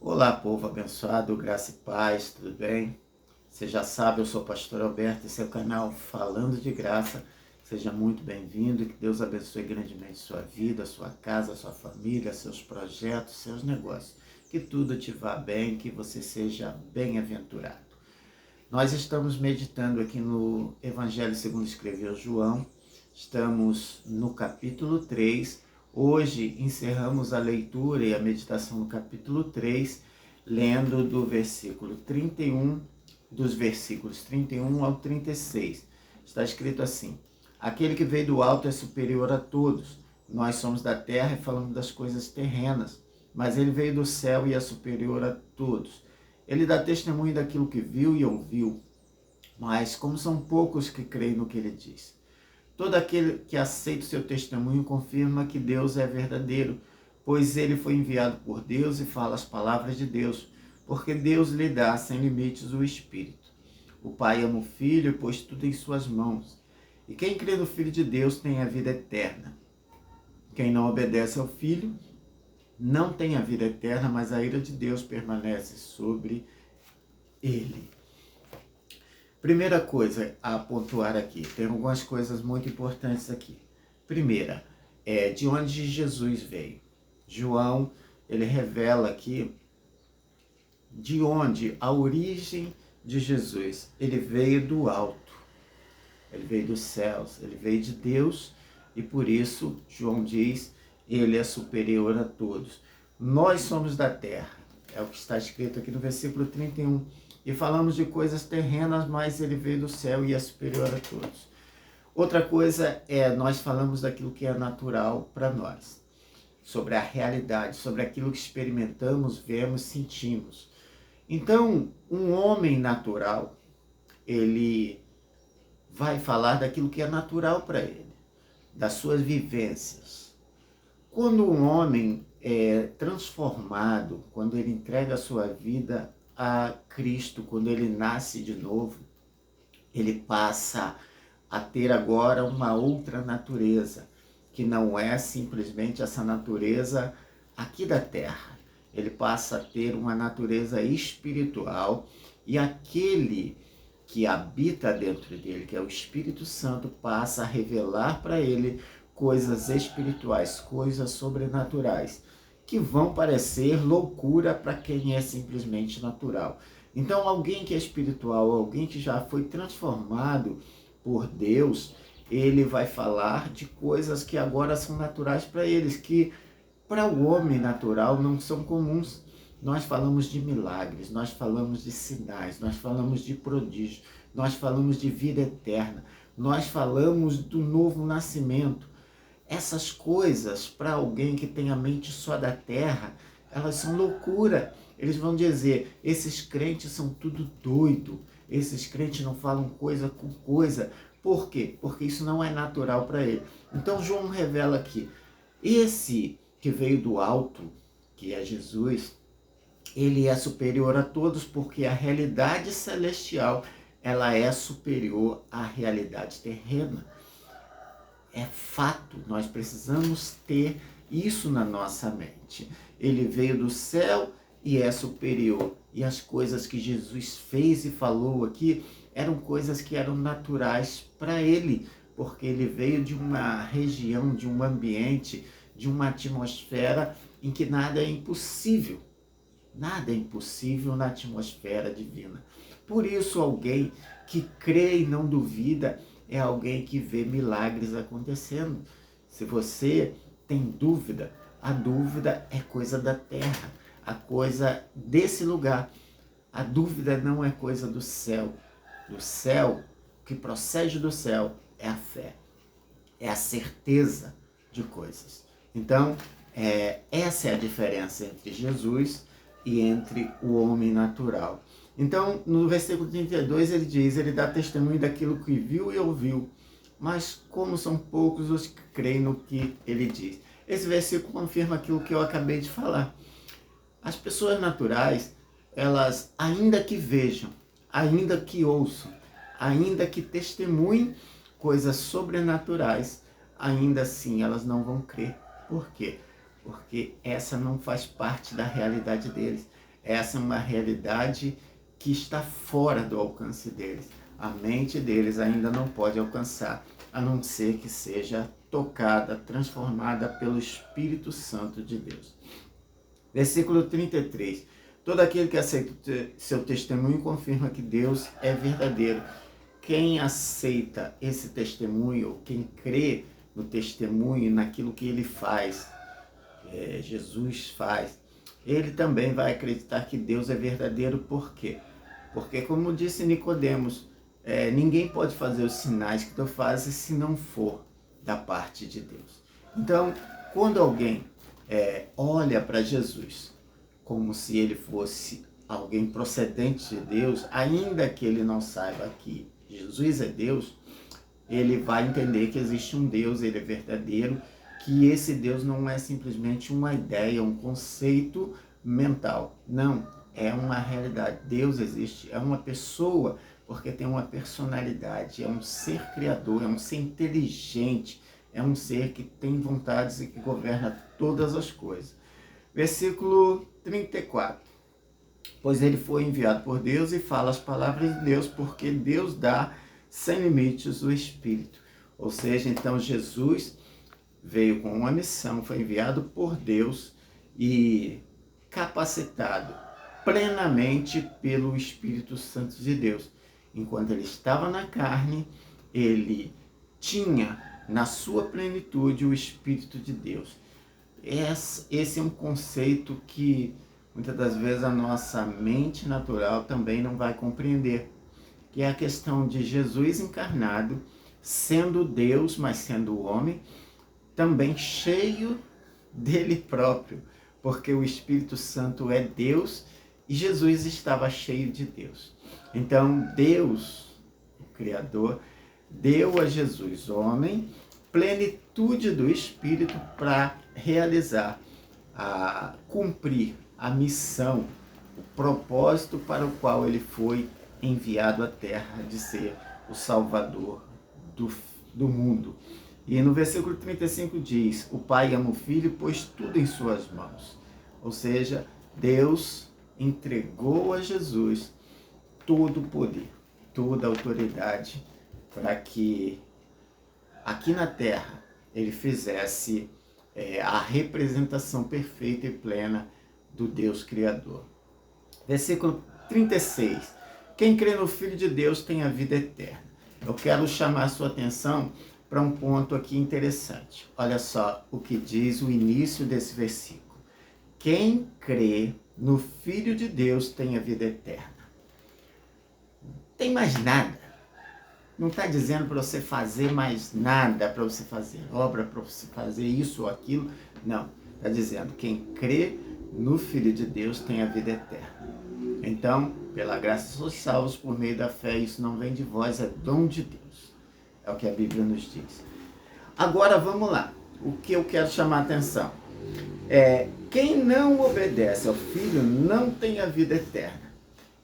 Olá, povo abençoado, graça e paz, tudo bem? Você já sabe, eu sou o pastor Alberto, esse é o canal Falando de Graça. Seja muito bem-vindo e que Deus abençoe grandemente sua vida, sua casa, sua família, seus projetos, seus negócios. Que tudo te vá bem, que você seja bem-aventurado. Nós estamos meditando aqui no Evangelho segundo escreveu João. Estamos no capítulo 3. Hoje encerramos a leitura e a meditação no capítulo 3, lendo do versículo 31, dos versículos 31 ao 36. Está escrito assim: aquele que veio do alto é superior a todos. Nós somos da terra e falamos das coisas terrenas, mas ele veio do céu e é superior a todos. Ele dá testemunho daquilo que viu e ouviu, mas como são poucos que creem no que ele diz. Todo aquele que aceita o seu testemunho confirma que Deus é verdadeiro, pois ele foi enviado por Deus e fala as palavras de Deus, porque Deus lhe dá sem limites o Espírito. O Pai ama o Filho e pôs tudo em suas mãos. E quem crê no Filho de Deus tem a vida eterna. Quem não obedece ao Filho não tem a vida eterna, mas a ira de Deus permanece sobre ele. Primeira coisa a pontuar aqui, tem algumas coisas muito importantes aqui. Primeira, de onde Jesus veio. João, ele revela aqui de onde, a origem de Jesus. Ele veio do alto, ele veio dos céus, ele veio de Deus e por isso, João diz, ele é superior a todos. Nós somos da terra, é o que está escrito aqui no versículo 31. E falamos de coisas terrenas, mas ele veio do céu e é superior a todos. Outra coisa nós falamos daquilo que é natural para nós. Sobre a realidade, sobre aquilo que experimentamos, vemos, sentimos. Então, um homem natural, ele vai falar daquilo que é natural para ele, das suas vivências. Quando um homem é transformado, quando ele entrega a sua vida a Cristo, quando ele nasce de novo, ele passa a ter agora uma outra natureza, que não é simplesmente essa natureza aqui da terra. Ele passa a ter uma natureza espiritual e aquele que habita dentro dele, que é o Espírito Santo, passa a revelar para ele coisas espirituais, coisas sobrenaturais, que vão parecer loucura para quem é simplesmente natural. Então, alguém que é espiritual, alguém que já foi transformado por Deus, ele vai falar de coisas que agora são naturais para eles, que para o homem natural não são comuns. Nós falamos de milagres, nós falamos de sinais, nós falamos de prodígios, nós falamos de vida eterna, nós falamos do novo nascimento. Essas coisas, para alguém que tem a mente só da terra, elas são loucura. Eles vão dizer, esses crentes são tudo doido, esses crentes não falam coisa com coisa. Por quê? Porque isso não é natural para ele. Então João revela aqui, esse que veio do alto, que é Jesus, ele é superior a todos porque a realidade celestial, ela é superior à realidade terrena. É fato, nós precisamos ter isso na nossa mente. Ele veio do céu e é superior. E as coisas que Jesus fez e falou aqui eram coisas que eram naturais para ele, porque ele veio de uma região, de um ambiente, de uma atmosfera em que nada é impossível. Nada é impossível na atmosfera divina. Por isso, alguém que crê e não duvida é alguém que vê milagres acontecendo. Se você tem dúvida, a dúvida é coisa da terra, a coisa desse lugar. A dúvida não é coisa do céu. Do céu, o que procede do céu é a fé, é a certeza de coisas. Então, essa é a diferença entre Jesus e entre o homem natural. Então, no versículo 32, ele diz, ele dá testemunho daquilo que viu e ouviu, mas como são poucos os que creem no que ele diz. Esse versículo confirma aquilo que eu acabei de falar. As pessoas naturais, elas, ainda que vejam, ainda que ouçam, ainda que testemunhem coisas sobrenaturais, ainda assim elas não vão crer. Por quê? Porque essa não faz parte da realidade deles. Essa é uma realidade que está fora do alcance deles. A mente deles ainda não pode alcançar, a não ser que seja tocada, transformada pelo Espírito Santo de Deus. Versículo 33. Todo aquele que aceita seu testemunho confirma que Deus é verdadeiro. Quem aceita esse testemunho, quem crê no testemunho, naquilo que ele faz, Jesus faz, ele também vai acreditar que Deus é verdadeiro. Por quê? Porque, como disse Nicodemos, ninguém pode fazer os sinais que tu fazes se não for da parte de Deus. Então, quando alguém olha para Jesus como se ele fosse alguém procedente de Deus, ainda que ele não saiba que Jesus é Deus, ele vai entender que existe um Deus, ele é verdadeiro, que esse Deus não é simplesmente uma ideia, um conceito mental. Não, é uma realidade. Deus existe, é uma pessoa, porque tem uma personalidade, é um ser criador, é um ser inteligente, é um ser que tem vontades e que governa todas as coisas. Versículo 34. Pois ele foi enviado por Deus e fala as palavras de Deus, porque Deus dá sem limites o Espírito. Ou seja, então Jesus veio com uma missão, foi enviado por Deus e capacitado plenamente pelo Espírito Santo de Deus. Enquanto ele estava na carne, ele tinha na sua plenitude o Espírito de Deus. Esse é um conceito que muitas das vezes a nossa mente natural também não vai compreender, que é a questão de Jesus encarnado, sendo Deus, mas sendo homem, também cheio dele próprio, porque o Espírito Santo é Deus e Jesus estava cheio de Deus. Então Deus, o Criador, deu a Jesus, homem, plenitude do Espírito para realizar, cumprir a missão, o propósito para o qual ele foi enviado à Terra, de ser o Salvador do mundo. E no versículo 35 diz, o Pai ama o Filho, pôs tudo em suas mãos. Ou seja, Deus entregou a Jesus todo o poder, toda a autoridade, para que aqui na Terra ele fizesse a representação perfeita e plena do Deus Criador. Versículo 36. Quem crê no Filho de Deus tem a vida eterna. Eu quero chamar a sua atenção para um ponto aqui interessante. Olha só o que diz o início desse versículo. Quem crê no Filho de Deus tem a vida eterna. Tem mais nada. Não está dizendo para você fazer mais nada, para você fazer obra, para você fazer isso ou aquilo. Não. Está dizendo, quem crê no Filho de Deus tem a vida eterna. Então, pela graça sois salvos por meio da fé, isso não vem de vós, é dom de Deus. É o que a Bíblia nos diz. Agora vamos lá. O que eu quero chamar a atenção quem não obedece ao Filho não tem a vida eterna.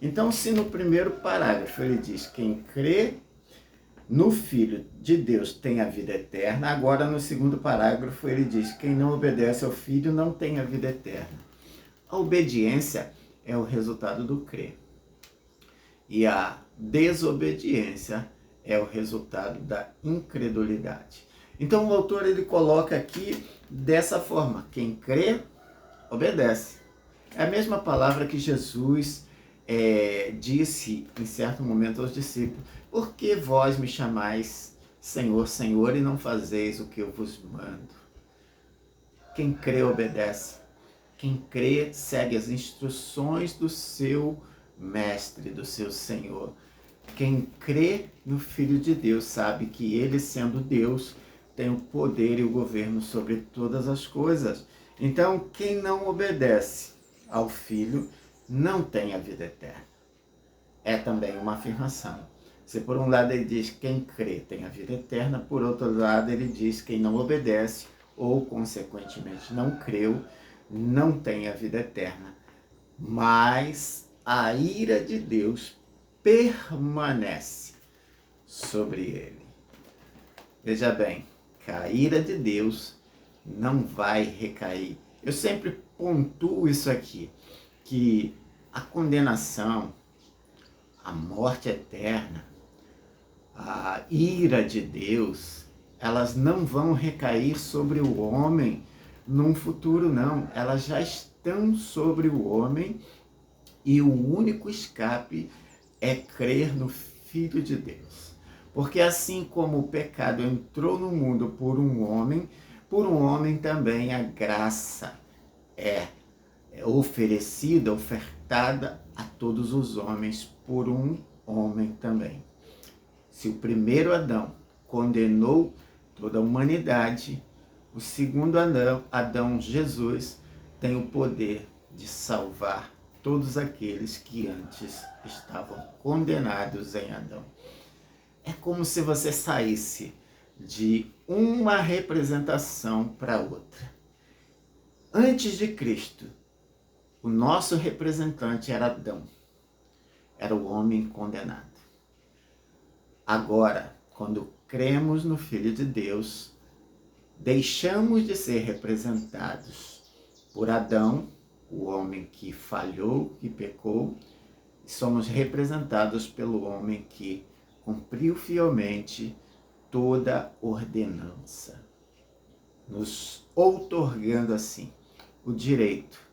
Então, se no primeiro parágrafo ele diz, quem crê no Filho de Deus tem a vida eterna, agora no segundo parágrafo ele diz, quem não obedece ao Filho não tem a vida eterna. A obediência é o resultado do crer. E a desobediência é o resultado da incredulidade. Então o autor ele coloca aqui dessa forma, quem crê, obedece. É a mesma palavra que Jesus disse em certo momento aos discípulos, por que vós me chamais Senhor, Senhor, e não fazeis o que eu vos mando? Quem crê, obedece. Quem crê, segue as instruções do seu mestre, do seu Senhor. Quem crê no Filho de Deus sabe que ele, sendo Deus, tem o poder e o governo sobre todas as coisas. Então, quem não obedece ao Filho não tem a vida eterna. É também uma afirmação. Se por um lado ele diz quem crê tem a vida eterna, por outro lado ele diz quem não obedece ou, consequentemente, não creu, não tem a vida eterna. Mas a ira de Deus permanece sobre ele. Veja bem, que a ira de Deus não vai recair. Eu sempre pontuo isso aqui, que A condenação, a morte eterna, a ira de Deus, elas não vão recair sobre o homem num futuro, não. Elas já estão sobre o homem e o único escape é crer no Filho de Deus. Porque assim como o pecado entrou no mundo por um homem também a graça é oferecida, ofertada a todos os homens por um homem também. Se o primeiro Adão condenou toda a humanidade, o segundo Adão, Jesus, tem o poder de salvar todos aqueles que antes estavam condenados em Adão. É como se você saísse de uma representação para outra. Antes de Cristo, o nosso representante era Adão, era o homem condenado. Agora, quando cremos no Filho de Deus, deixamos de ser representados por Adão, o homem que falhou, que pecou, e somos representados pelo homem que cumpriu fielmente toda ordenança, nos outorgando assim o direito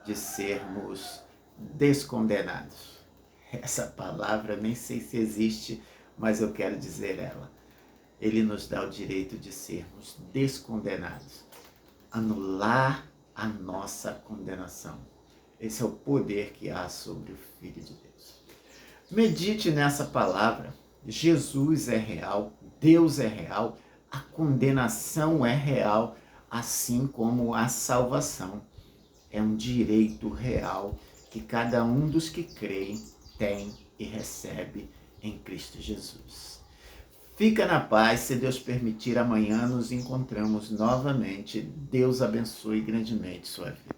de sermos descondenados. Essa palavra nem sei se existe, mas eu quero dizer ela. Ele nos dá o direito de sermos descondenados, anular a nossa condenação. Esse é o poder que há sobre o Filho de Deus. Medite nessa palavra. Jesus é real, Deus é real, a condenação é real, assim como a salvação. É um direito real que cada um dos que creem tem e recebe em Cristo Jesus. Fica na paz, se Deus permitir, amanhã nos encontramos novamente. Deus abençoe grandemente sua vida.